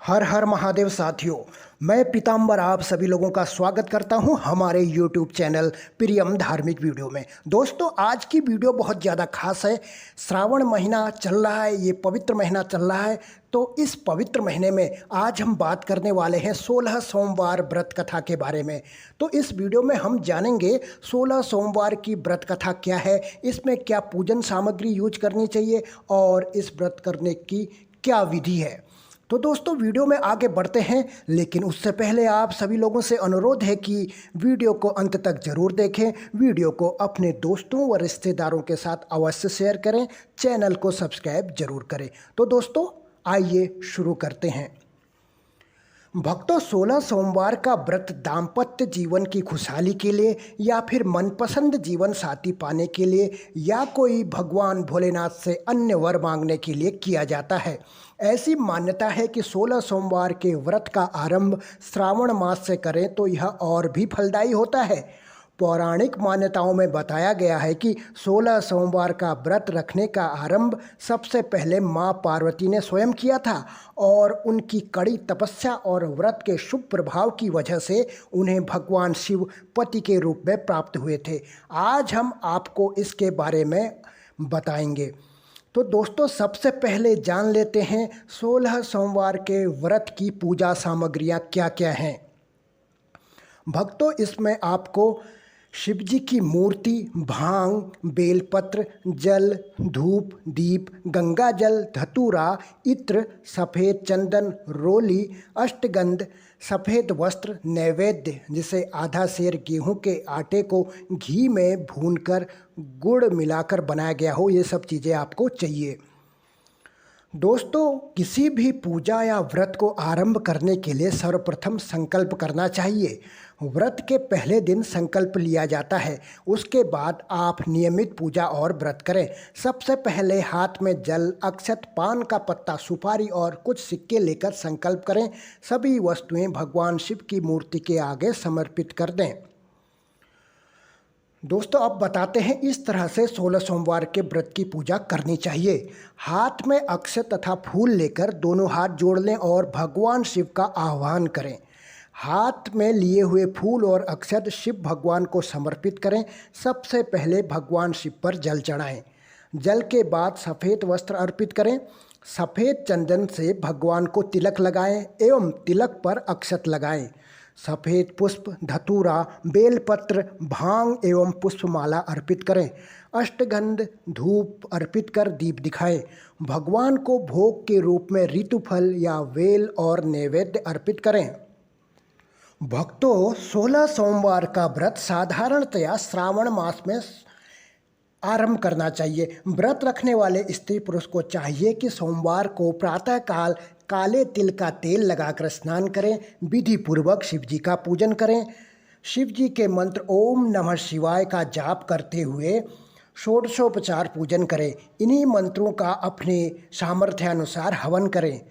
हर हर महादेव साथियों। मैं पीताम्बर आप सभी लोगों का स्वागत करता हूं हमारे YouTube चैनल प्रियम धार्मिक वीडियो में। दोस्तों, आज की वीडियो बहुत ज़्यादा खास है। श्रावण महीना चल रहा है, ये पवित्र महीना चल रहा है। तो इस पवित्र महीने में आज हम बात करने वाले हैं 16 सोमवार व्रत कथा के बारे में। तो इस वीडियो में हम जानेंगे 16 सोमवार की व्रत कथा क्या है, इसमें क्या पूजन सामग्री यूज करनी चाहिए और इस व्रत करने की क्या विधि है। तो दोस्तों, वीडियो में आगे बढ़ते हैं, लेकिन उससे पहले आप सभी लोगों से अनुरोध है कि वीडियो को अंत तक जरूर देखें, वीडियो को अपने दोस्तों व रिश्तेदारों के साथ अवश्य शेयर करें, चैनल को सब्सक्राइब जरूर करें। तो दोस्तों, आइए शुरू करते हैं। भक्तों, 16 सोमवार का व्रत दाम्पत्य जीवन की खुशहाली के लिए या फिर मनपसंद जीवन साथी पाने के लिए या कोई भगवान भोलेनाथ से अन्य वर मांगने के लिए किया जाता है। ऐसी मान्यता है कि 16 सोमवार के व्रत का आरंभ श्रावण मास से करें तो यह और भी फलदायी होता है। पौराणिक मान्यताओं में बताया गया है कि 16 सोमवार का व्रत रखने का आरंभ सबसे पहले मां पार्वती ने स्वयं किया था और उनकी कड़ी तपस्या और व्रत के शुभ प्रभाव की वजह से उन्हें भगवान शिव पति के रूप में प्राप्त हुए थे। आज हम आपको इसके बारे में बताएंगे। तो दोस्तों, सबसे पहले जान लेते हैं 16 सोमवार के व्रत की पूजा सामग्रियां क्या क्या हैं। भक्तों, इसमें आपको शिव जी की मूर्ति, भांग, बेलपत्र, जल, धूप, दीप, गंगा जल, धतूरा, इत्र, सफ़ेद चंदन, रोली, अष्टगंध, सफ़ेद वस्त्र, नैवेद्य जिसे आधा सेर गेहूं के आटे को घी में भूनकर गुड़ मिलाकर बनाया गया हो, ये सब चीज़ें आपको चाहिए। दोस्तों, किसी भी पूजा या व्रत को आरंभ करने के लिए सर्वप्रथम संकल्प करना चाहिए। व्रत के पहले दिन संकल्प लिया जाता है, उसके बाद आप नियमित पूजा और व्रत करें। सबसे पहले हाथ में जल, अक्षत, पान का पत्ता, सुपारी और कुछ सिक्के लेकर संकल्प करें। सभी वस्तुएं भगवान शिव की मूर्ति के आगे समर्पित कर दें। दोस्तों, अब बताते हैं इस तरह से 16 सोमवार के व्रत की पूजा करनी चाहिए। हाथ में अक्षत तथा फूल लेकर दोनों हाथ जोड़ लें और भगवान शिव का आह्वान करें। हाथ में लिए हुए फूल और अक्षत शिव भगवान को समर्पित करें। सबसे पहले भगवान शिव पर जल चढ़ाएं। जल के बाद सफ़ेद वस्त्र अर्पित करें। सफ़ेद चंदन से भगवान को तिलक लगाएं एवं तिलक पर अक्षत लगाएं। सफ़ेद पुष्प, धतूरा, बेलपत्र, भांग एवं पुष्पमाला अर्पित करें। अष्टगंध, धूप अर्पित कर दीप दिखाएं। भगवान को भोग के रूप में ऋतुफल या वेल और नैवेद्य अर्पित करें। भक्तों, 16 सोमवार का व्रत साधारणतया श्रावण मास में आरंभ करना चाहिए। व्रत रखने वाले स्त्री पुरुष को चाहिए कि सोमवार को प्रातःकाल काले तिल का तेल लगाकर स्नान करें, विधि पूर्वक शिव जी का पूजन करें। शिव जी के मंत्र ओम नमः शिवाय का जाप करते हुए षोडशोपचार पूजन करें। इन्हीं मंत्रों का अपने सामर्थ्यानुसार हवन करें।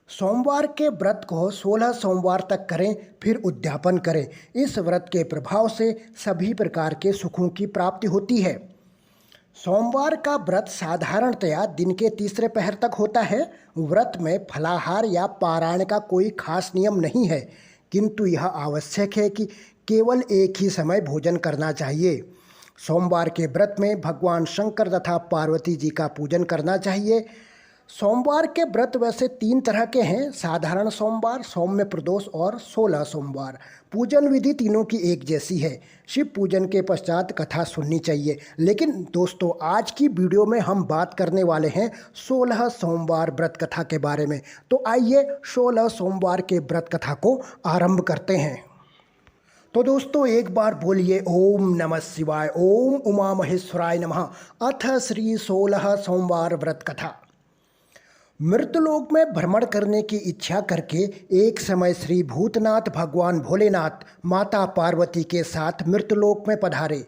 सोमवार के व्रत को 16 सोमवार तक करें, फिर उद्यापन करें। इस व्रत के प्रभाव से सभी प्रकार के सुखों की प्राप्ति होती है। सोमवार का व्रत साधारणतया दिन के तीसरे पहर तक होता है। व्रत में फलाहार या पारायण का कोई खास नियम नहीं है, किंतु यह आवश्यक है कि केवल एक ही समय भोजन करना चाहिए। सोमवार के व्रत में भगवान शंकर तथा पार्वती जी का पूजन करना चाहिए। सोमवार के व्रत वैसे 3 तरह के हैं: साधारण सोमवार, सौम्य प्रदोष और 16 सोमवार। पूजन विधि तीनों की एक जैसी है। शिव पूजन के पश्चात कथा सुननी चाहिए। लेकिन दोस्तों, आज की वीडियो में हम बात करने वाले हैं 16 सोमवार व्रत कथा के बारे में। तो आइए 16 सोमवार के व्रत कथा को आरंभ करते हैं। तो दोस्तों, एक बार बोलिए ओम नमः शिवाय, ओम उमा महेश्वराय नमः। अथ श्री 16 सोमवार व्रत कथा। मृतलोक में भ्रमण करने की इच्छा करके एक समय श्री भूतनाथ भगवान भोलेनाथ माता पार्वती के साथ मृतलोक में पधारे।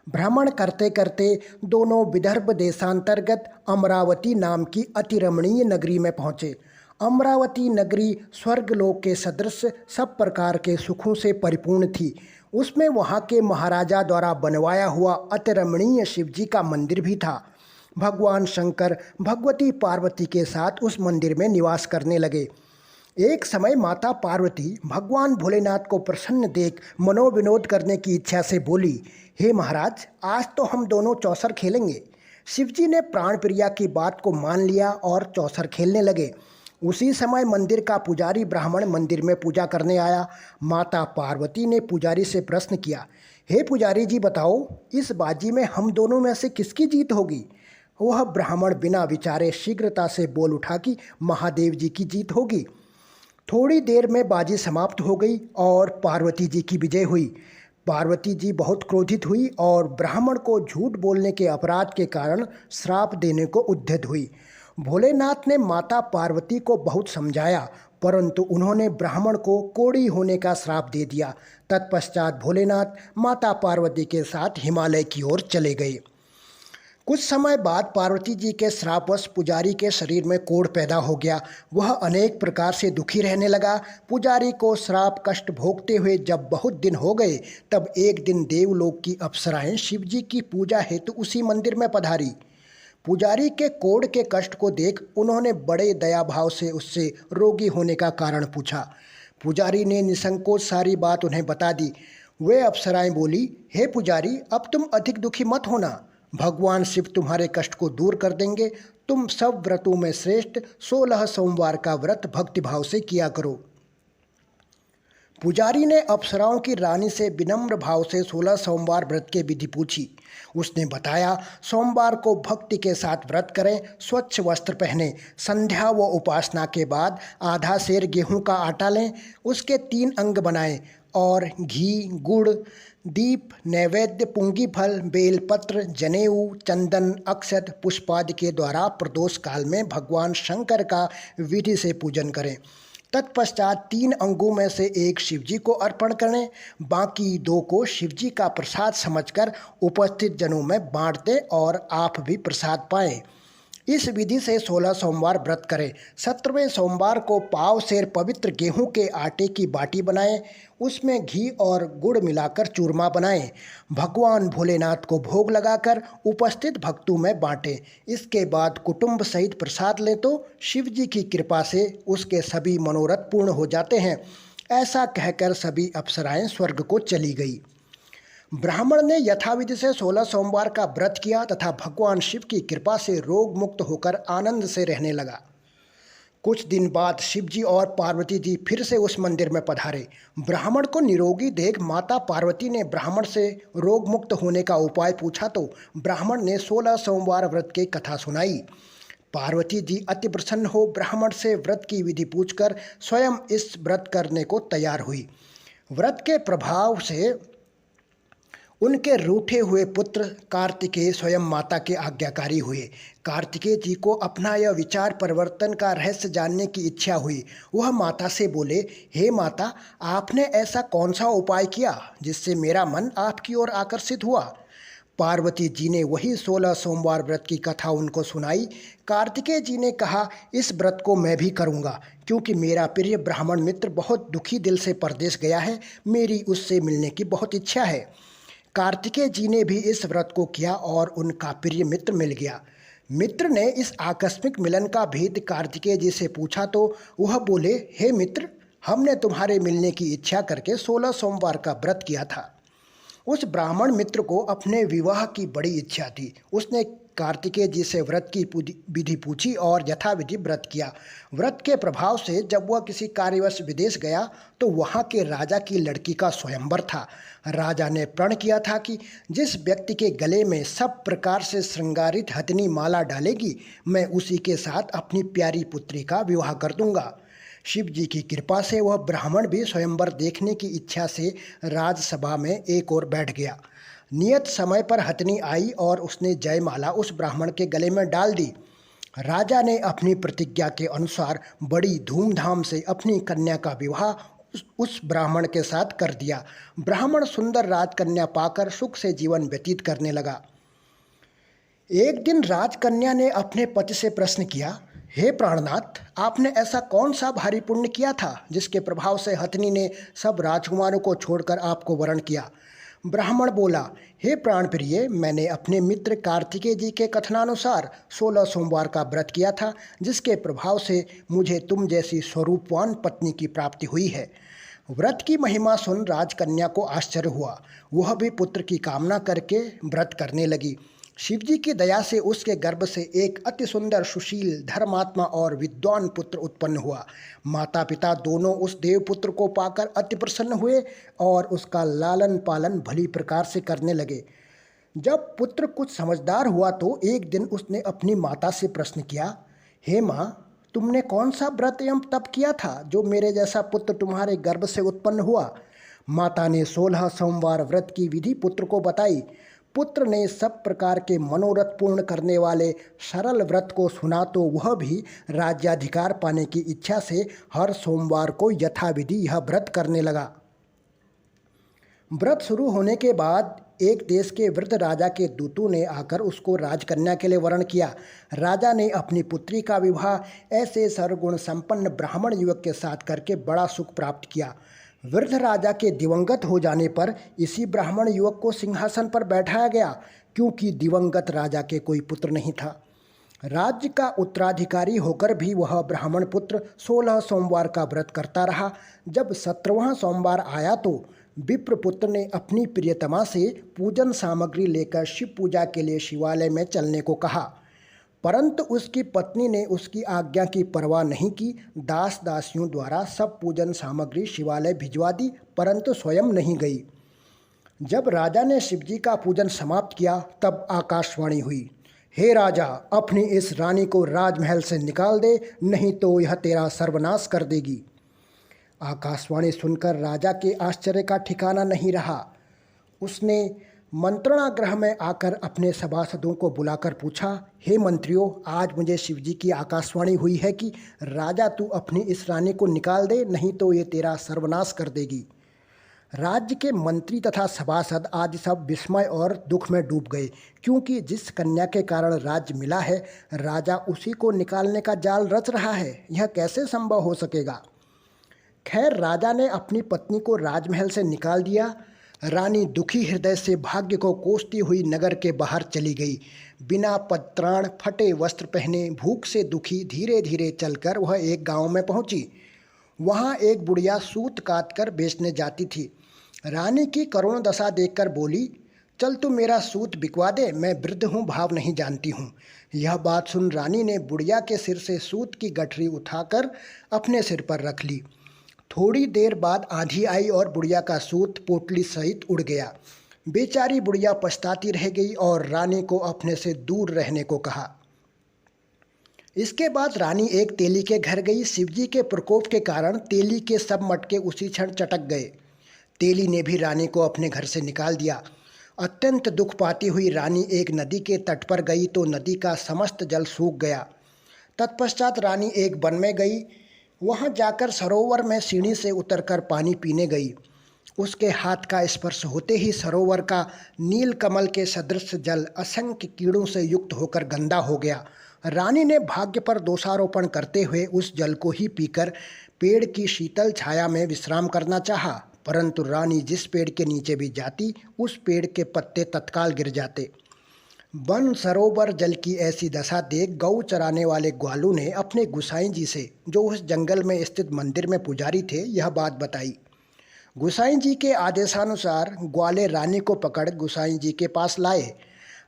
भ्रमण करते करते दोनों विदर्भ देशांतर्गत अमरावती नाम की अति रमणीय नगरी में पहुँचे। अमरावती नगरी स्वर्गलोक के सदृश सब प्रकार के सुखों से परिपूर्ण थी। उसमें वहाँ के महाराजा द्वारा बनवाया हुआ अति रमणीय शिव जी का मंदिर भी था। भगवान शंकर भगवती पार्वती के साथ उस मंदिर में निवास करने लगे। एक समय माता पार्वती भगवान भोलेनाथ को प्रसन्न देख मनोविनोद करने की इच्छा से बोली, हे महाराज, आज तो हम दोनों चौसर खेलेंगे। शिवजी ने प्राणप्रिया की बात को मान लिया और चौसर खेलने लगे। उसी समय मंदिर का पुजारी ब्राह्मण मंदिर में पूजा करने आया। माता पार्वती ने पुजारी से प्रश्न किया, हे पुजारी जी, बताओ इस बाजी में हम दोनों में से किसकी जीत होगी? वह ब्राह्मण बिना विचारे शीघ्रता से बोल उठा कि महादेव जी की जीत होगी। थोड़ी देर में बाजी समाप्त हो गई और पार्वती जी की विजय हुई। पार्वती जी बहुत क्रोधित हुई और ब्राह्मण को झूठ बोलने के अपराध के कारण श्राप देने को उद्यत हुई। भोलेनाथ ने माता पार्वती को बहुत समझाया, परंतु उन्होंने ब्राह्मण को कोढ़ी होने का श्राप दे दिया। तत्पश्चात भोलेनाथ माता पार्वती के साथ हिमालय की ओर चले गए। कुछ समय बाद पार्वती जी के श्रापवश पुजारी के शरीर में कोढ़ पैदा हो गया। वह अनेक प्रकार से दुखी रहने लगा। पुजारी को श्राप कष्ट भोगते हुए जब बहुत दिन हो गए, तब एक दिन देवलोक की अप्सराएं शिवजी की पूजा हेतु उसी मंदिर में पधारी। पुजारी के कोढ़ के कष्ट को देख उन्होंने बड़े दया भाव से उससे रोगी होने का कारण पूछा। पुजारी ने निसंकोच सारी बात उन्हें बता दी। वे अप्सराएं बोली, हे पुजारी, अब तुम अधिक दुखी मत होना, भगवान शिव तुम्हारे कष्ट को दूर कर देंगे। तुम सब व्रतों में श्रेष्ठ 16 सोमवार का व्रत भक्तिभाव से किया करो। पुजारी ने अप्सराओं की रानी से विनम्र भाव से 16 सोमवार व्रत के विधि पूछी। उसने बताया, सोमवार को भक्ति के साथ व्रत करें, स्वच्छ वस्त्र पहने, संध्या व उपासना के बाद आधा सेर गेहूं का आटा लें, उसके 3 अंग बनाएं और घी, गुड़, दीप, नैवेद्य, पुंगी फल, बेलपत्र, जनेऊ, चंदन, अक्षत, पुष्पादि के द्वारा प्रदोष काल में भगवान शंकर का विधि से पूजन करें। तत्पश्चात 3 अंगों में से एक शिवजी को अर्पण करें, बाकी 2 को शिवजी का प्रसाद समझकर उपस्थित जनों में बांट दें और आप भी प्रसाद पाएं। इस विधि से 16 सोमवार व्रत करें। 17वें सोमवार को पाव सेर पवित्र गेहूं के आटे की बाटी बनाएं, उसमें घी और गुड़ मिलाकर चूरमा बनाएं। भगवान भोलेनाथ को भोग लगाकर उपस्थित भक्तों में बांटें। इसके बाद कुटुंब सहित प्रसाद लें तो शिव जी की कृपा से उसके सभी मनोरथ पूर्ण हो जाते हैं। ऐसा कहकर सभी अप्सराएं स्वर्ग को चली गई। ब्राह्मण ने यथाविधि से 16 सोमवार का व्रत किया तथा भगवान शिव की कृपा से रोग मुक्त होकर आनंद से रहने लगा। कुछ दिन बाद शिवजी और पार्वती जी फिर से उस मंदिर में पधारे। ब्राह्मण को निरोगी देख माता पार्वती ने ब्राह्मण से रोग मुक्त होने का उपाय पूछा तो ब्राह्मण ने 16 सोमवार व्रत की कथा सुनाई। पार्वती जी अति प्रसन्न हो ब्राह्मण से व्रत की विधि पूछकर स्वयं इस व्रत करने को तैयार हुई। व्रत के प्रभाव से उनके रूठे हुए पुत्र कार्तिकेय स्वयं माता के आज्ञाकारी हुए। कार्तिकेय जी को अपना यह विचार परिवर्तन का रहस्य जानने की इच्छा हुई। वह माता से बोले, हे माता, आपने ऐसा कौन सा उपाय किया जिससे मेरा मन आपकी ओर आकर्षित हुआ? पार्वती जी ने वही 16 सोमवार व्रत की कथा उनको सुनाई। कार्तिकेय जी ने कहा, इस व्रत को मैं भी करूँगा, क्योंकि मेरा प्रिय ब्राह्मण मित्र बहुत दुखी दिल से परदेश गया है। मेरी उससे मिलने की बहुत इच्छा है। कार्तिकेय जी ने भी इस व्रत को किया और उनका प्रिय मित्र मिल गया। मित्र ने इस आकस्मिक मिलन का भेद कार्तिकेय जी से पूछा तो वह बोले, हे मित्र, हमने तुम्हारे मिलने की इच्छा करके 16 सोमवार का व्रत किया था। उस ब्राह्मण मित्र को अपने विवाह की बड़ी इच्छा थी। उसने कार्तिकेय जी से व्रत की विधि पूछी और यथाविधि व्रत किया। व्रत के प्रभाव से जब वह किसी कार्यवश विदेश गया तो वहाँ के राजा की लड़की का स्वयंवर था। राजा ने प्रण किया था कि जिस व्यक्ति के गले में सब प्रकार से श्रृंगारित हथनी माला डालेगी, मैं उसी के साथ अपनी प्यारी पुत्री का विवाह कर दूंगा। शिव जी की कृपा से वह ब्राह्मण भी स्वयंवर देखने की इच्छा से राजसभा में एक ओर बैठ गया। नियत समय पर हथनी आई और उसने जयमाला उस ब्राह्मण के गले में डाल दी। राजा ने अपनी प्रतिज्ञा के अनुसार बड़ी धूमधाम से अपनी कन्या का विवाह उस ब्राह्मण के साथ कर दिया। ब्राह्मण सुंदर राजकन्या पाकर सुख से जीवन व्यतीत करने लगा। एक दिन राजकन्या ने अपने पति से प्रश्न किया, हे प्राणनाथ, आपने ऐसा कौन सा भारी पुण्य किया था जिसके प्रभाव से हथनी ने सब राजकुमारों को छोड़कर आपको वरण किया? ब्राह्मण बोला, हे प्राणप्रिय, मैंने अपने मित्र कार्तिकेय जी के कथनानुसार 16 सोमवार का व्रत किया था, जिसके प्रभाव से मुझे तुम जैसी स्वरूपवान पत्नी की प्राप्ति हुई है। व्रत की महिमा सुन राजकन्या को आश्चर्य हुआ। वह भी पुत्र की कामना करके व्रत करने लगी। शिवजी की दया से उसके गर्भ से एक अति सुंदर, सुशील, धर्मात्मा और विद्वान पुत्र उत्पन्न हुआ। माता पिता दोनों उस देवपुत्र को पाकर अति प्रसन्न हुए और उसका लालन पालन भली प्रकार से करने लगे। जब पुत्र कुछ समझदार हुआ तो एक दिन उसने अपनी माता से प्रश्न किया, हे माँ, तुमने कौन सा व्रत एवं तप किया था जो मेरे जैसा पुत्र तुम्हारे गर्भ से उत्पन्न हुआ? माता ने 16 सोमवार व्रत की विधि पुत्र को बताई। पुत्र ने सब प्रकार के मनोरथ पूर्ण करने वाले सरल व्रत को सुना तो वह भी राज्याधिकार पाने की इच्छा से हर सोमवार को यथाविधि यह व्रत करने लगा। व्रत शुरू होने के बाद एक देश के वृद्ध राजा के दूतों ने आकर उसको राजकन्या के लिए वरण किया। राजा ने अपनी पुत्री का विवाह ऐसे सर्वगुण संपन्न ब्राह्मण युवक के साथ करके बड़ा सुख प्राप्त किया। वृद्ध राजा के दिवंगत हो जाने पर इसी ब्राह्मण युवक को सिंहासन पर बैठाया गया, क्योंकि दिवंगत राजा के कोई पुत्र नहीं था। राज्य का उत्तराधिकारी होकर भी वह ब्राह्मण पुत्र 16 सोमवार का व्रत करता रहा। जब 17वां सोमवार आया तो विप्रपुत्र ने अपनी प्रियतमा से पूजन सामग्री लेकर शिव पूजा के लिए शिवालय में चलने को कहा, परंतु उसकी पत्नी ने उसकी आज्ञा की परवाह नहीं की। दास दासियों द्वारा सब पूजन सामग्री शिवालय भिजवा दी, परंतु स्वयं नहीं गई। जब राजा ने शिवजी का पूजन समाप्त किया तब आकाशवाणी हुई, हे राजा, अपनी इस रानी को राजमहल से निकाल दे, नहीं तो यह तेरा सर्वनाश कर देगी। आकाशवाणी सुनकर राजा के आश्चर्य का ठिकाना नहीं रहा। उसने मंत्रणा गृह में आकर अपने सभासदों को बुलाकर पूछा, हे मंत्रियों, आज मुझे शिवजी की आकाशवाणी हुई है कि राजा तू अपनी इस रानी को निकाल दे, नहीं तो ये तेरा सर्वनाश कर देगी। राज्य के मंत्री तथा सभासद आदि सब विस्मय और दुख में डूब गए, क्योंकि जिस कन्या के कारण राज्य मिला है, राजा उसी को निकालने का जाल रच रहा है। यह कैसे संभव हो सकेगा? खैर, राजा ने अपनी पत्नी को राजमहल से निकाल दिया। रानी दुखी हृदय से भाग्य को कोसती हुई नगर के बाहर चली गई। बिना पत्राण, फटे वस्त्र पहने, भूख से दुखी धीरे धीरे चलकर वह एक गांव में पहुंची। वहां एक बुढ़िया सूत काट कर बेचने जाती थी। रानी की करुण दशा देखकर बोली, चल तू मेरा सूत बिकवा दे, मैं वृद्ध हूँ, भाव नहीं जानती हूँ। यह बात सुन रानी ने बुढ़िया के सिर से सूत की गठरी उठाकर अपने सिर पर रख ली। थोड़ी देर बाद आंधी आई और बुढ़िया का सूत पोटली सहित उड़ गया। बेचारी बुढ़िया पछताती रह गई और रानी को अपने से दूर रहने को कहा। इसके बाद रानी एक तेली के घर गई। शिवजी के प्रकोप के कारण तेली के सब मटके उसी क्षण चटक गए। तेली ने भी रानी को अपने घर से निकाल दिया। अत्यंत दुख पाती हुई रानी एक नदी के तट पर गई तो नदी का समस्त जल सूख गया। तत्पश्चात रानी एक वन में गई। वहां जाकर सरोवर में सीढ़ी से उतरकर पानी पीने गई। उसके हाथ का स्पर्श होते ही सरोवर का नील कमल के सदृश जल असंख्य कीड़ों से युक्त होकर गंदा हो गया। रानी ने भाग्य पर दोषारोपण करते हुए उस जल को ही पीकर पेड़ की शीतल छाया में विश्राम करना चाहा, परंतु रानी जिस पेड़ के नीचे भी जाती उस पेड़ के पत्ते तत्काल गिर जाते। वन सरोवर जल की ऐसी दशा देख गौ चराने वाले ग्वालों ने अपने गुसाई जी से, जो उस जंगल में स्थित मंदिर में पुजारी थे, यह बात बताई। गुसाई जी के आदेशानुसार ग्वाले रानी को पकड़ गुसाई जी के पास लाए।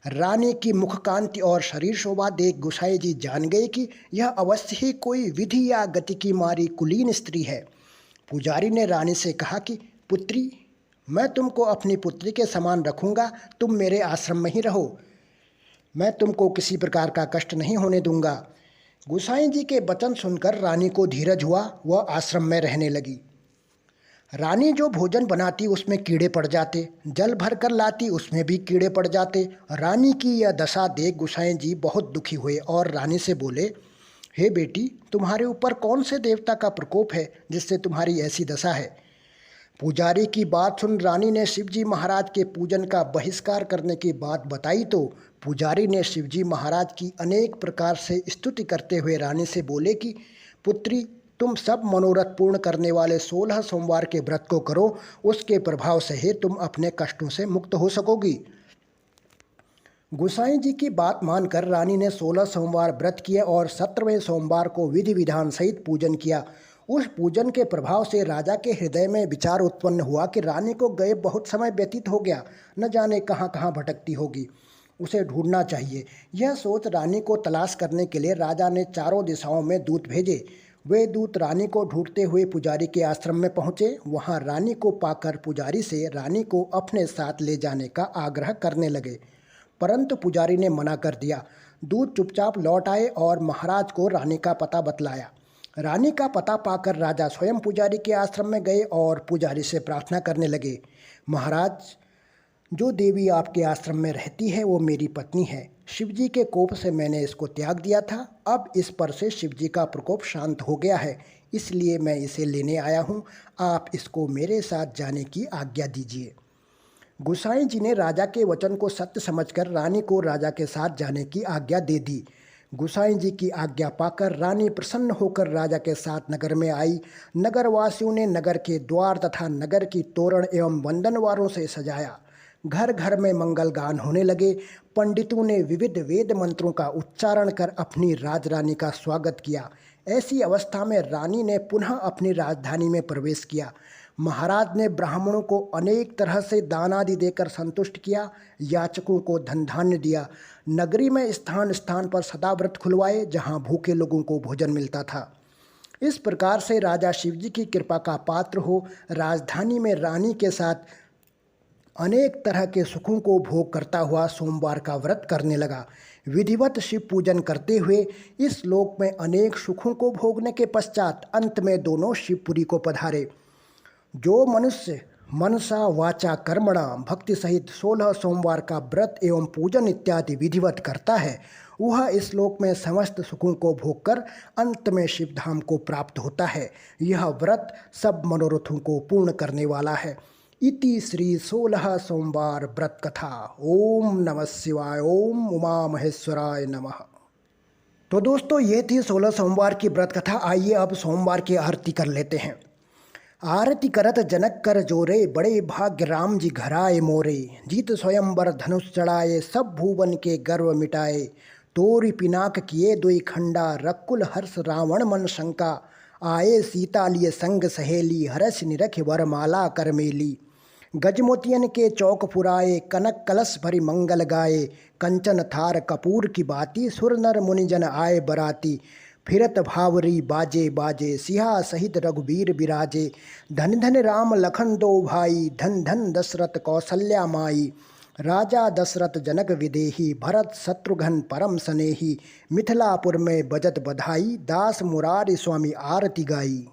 रानी की मुख कांति और शरीर शोभा देख गुसाई जी जान गए कि यह अवश्य ही कोई विधि या गति की मारी कुलीन स्त्री है। पुजारी ने रानी से कहा कि पुत्री, मैं तुमको अपनी पुत्री के समान रखूंगा, तुम मेरे आश्रम में ही रहो, मैं तुमको किसी प्रकार का कष्ट नहीं होने दूंगा। गुसाई जी के वचन सुनकर रानी को धीरज हुआ, वह आश्रम में रहने लगी। रानी जो भोजन बनाती उसमें कीड़े पड़ जाते, जल भर कर लाती उसमें भी कीड़े पड़ जाते। रानी की यह दशा देख गुसाई जी बहुत दुखी हुए और रानी से बोले, हे बेटी, तुम्हारे ऊपर कौन से देवता का प्रकोप है जिससे तुम्हारी ऐसी दशा है? पुजारी की बात सुन रानी ने शिवजी महाराज के पूजन का बहिष्कार करने की बात बताई तो पुजारी ने शिवजी महाराज की अनेक प्रकार से स्तुति करते हुए रानी से बोले कि पुत्री, तुम सब मनोरथ पूर्ण करने वाले 16 सोमवार के व्रत को करो, उसके प्रभाव से ही तुम अपने कष्टों से मुक्त हो सकोगी। गोसाई जी की बात मानकर रानी ने 16 सोमवार व्रत किए और 17वें सोमवार को विधि विधान सहित पूजन किया। उस पूजन के प्रभाव से राजा के हृदय में विचार उत्पन्न हुआ कि रानी को गए बहुत समय व्यतीत हो गया, न जाने कहाँ कहाँ भटकती होगी, उसे ढूंढना चाहिए। यह सोच रानी को तलाश करने के लिए राजा ने चारों दिशाओं में दूत भेजे। वे दूत रानी को ढूंढते हुए पुजारी के आश्रम में पहुँचे। वहाँ रानी को पाकर पुजारी से रानी को अपने साथ ले जाने का आग्रह करने लगे, परंतु पुजारी ने मना कर दिया। दूत चुपचाप लौट आए और महाराज को रानी का पता बतलाया। रानी का पता पाकर राजा स्वयं पुजारी के आश्रम में गए और पुजारी से प्रार्थना करने लगे, महाराज, जो देवी आपके आश्रम में रहती है वो मेरी पत्नी है। शिवजी के कोप से मैंने इसको त्याग दिया था। अब इस पर से शिवजी का प्रकोप शांत हो गया है, इसलिए मैं इसे लेने आया हूँ। आप इसको मेरे साथ जाने की आज्ञा दीजिए। गोसाई जी ने राजा के वचन को सत्य समझकर रानी को राजा के साथ जाने की आज्ञा दे दी। गोसाई जी की आज्ञा पाकर रानी प्रसन्न होकर राजा के साथ नगर में आई। नगरवासियों ने नगर के द्वार तथा नगर की तोरण एवं वंदनवारों से सजाया। घर घर में मंगल गान होने लगे। पंडितों ने विविध वेद मंत्रों का उच्चारण कर अपनी राजरानी का स्वागत किया। ऐसी अवस्था में रानी ने पुनः अपनी राजधानी में प्रवेश किया। महाराज ने ब्राह्मणों को अनेक तरह से दान आदि देकर संतुष्ट किया। याचकों को धन धान्य दिया। नगरी में स्थान स्थान पर सदाव्रत खुलवाए, जहां भूखे लोगों को भोजन मिलता था। इस प्रकार से राजा शिवजी की कृपा का पात्र हो राजधानी में रानी के साथ अनेक तरह के सुखों को भोग करता हुआ सोमवार का व्रत करने लगा। विधिवत शिव पूजन करते हुए इस लोक में अनेक सुखों को भोगने के पश्चात अंत में दोनों शिवपुरी को पधारे। जो मनुष्य मनसा वाचा कर्मणा भक्ति सहित 16 सोमवार का व्रत एवं पूजन इत्यादि विधिवत करता है, वह इस लोक में समस्त सुखों को भोगकर अंत में शिवधाम को प्राप्त होता है। यह व्रत सब मनोरथों को पूर्ण करने वाला है। इति श्री 16 सोमवार व्रत कथा। ओम नमः शिवाय। ओम उमा महेश्वराय नमः। तो दोस्तों, ये थी 16 सोमवार की व्रत कथा। आइए अब सोमवार की आरती कर लेते हैं। आरती करत जनक कर जोरे, बड़े भाग्य राम जी घराए मोरे। जीत स्वयंवर धनुष चढ़ाए, सब भुवन के गर्व मिटाए। तोरी पिनाक किए दुई खंडा, रकुल हर्ष रावण मन शंका। आए सीता लिए संग सहेली, हरष निरख वरमाला कर मेली। गजमोतियन के चौक फुराए, कनक कलश भरी मंगल गाए। कंचन थार कपूर की बाती, सुर नर मुनिजन आए बराती। फिरत भावरी बाजे बाजे, सिहा सहित रघुबीर बिराजे। धन धन राम लखन दो भाई, धन धन दशरथ कौसल्या माई। राजा दशरथ जनक विदेही, भरत शत्रुघ्न परम सनेही। मिथिलापुर में बजत बधाई, दास मुरारी स्वामी आरती गाई।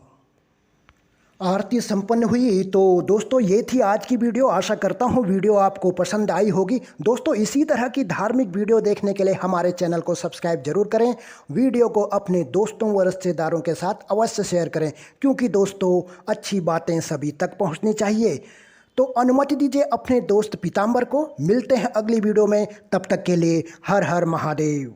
आरती संपन्न हुई। तो दोस्तों, ये थी आज की वीडियो। आशा करता हूँ वीडियो आपको पसंद आई होगी। दोस्तों, इसी तरह की धार्मिक वीडियो देखने के लिए हमारे चैनल को सब्सक्राइब जरूर करें। वीडियो को अपने दोस्तों व रिश्तेदारों के साथ अवश्य शेयर करें, क्योंकि दोस्तों अच्छी बातें सभी तक पहुँचनी चाहिए। तो अनुमति दीजिए अपने दोस्त पीताम्बर को। मिलते हैं अगली वीडियो में, तब तक के लिए हर हर महादेव।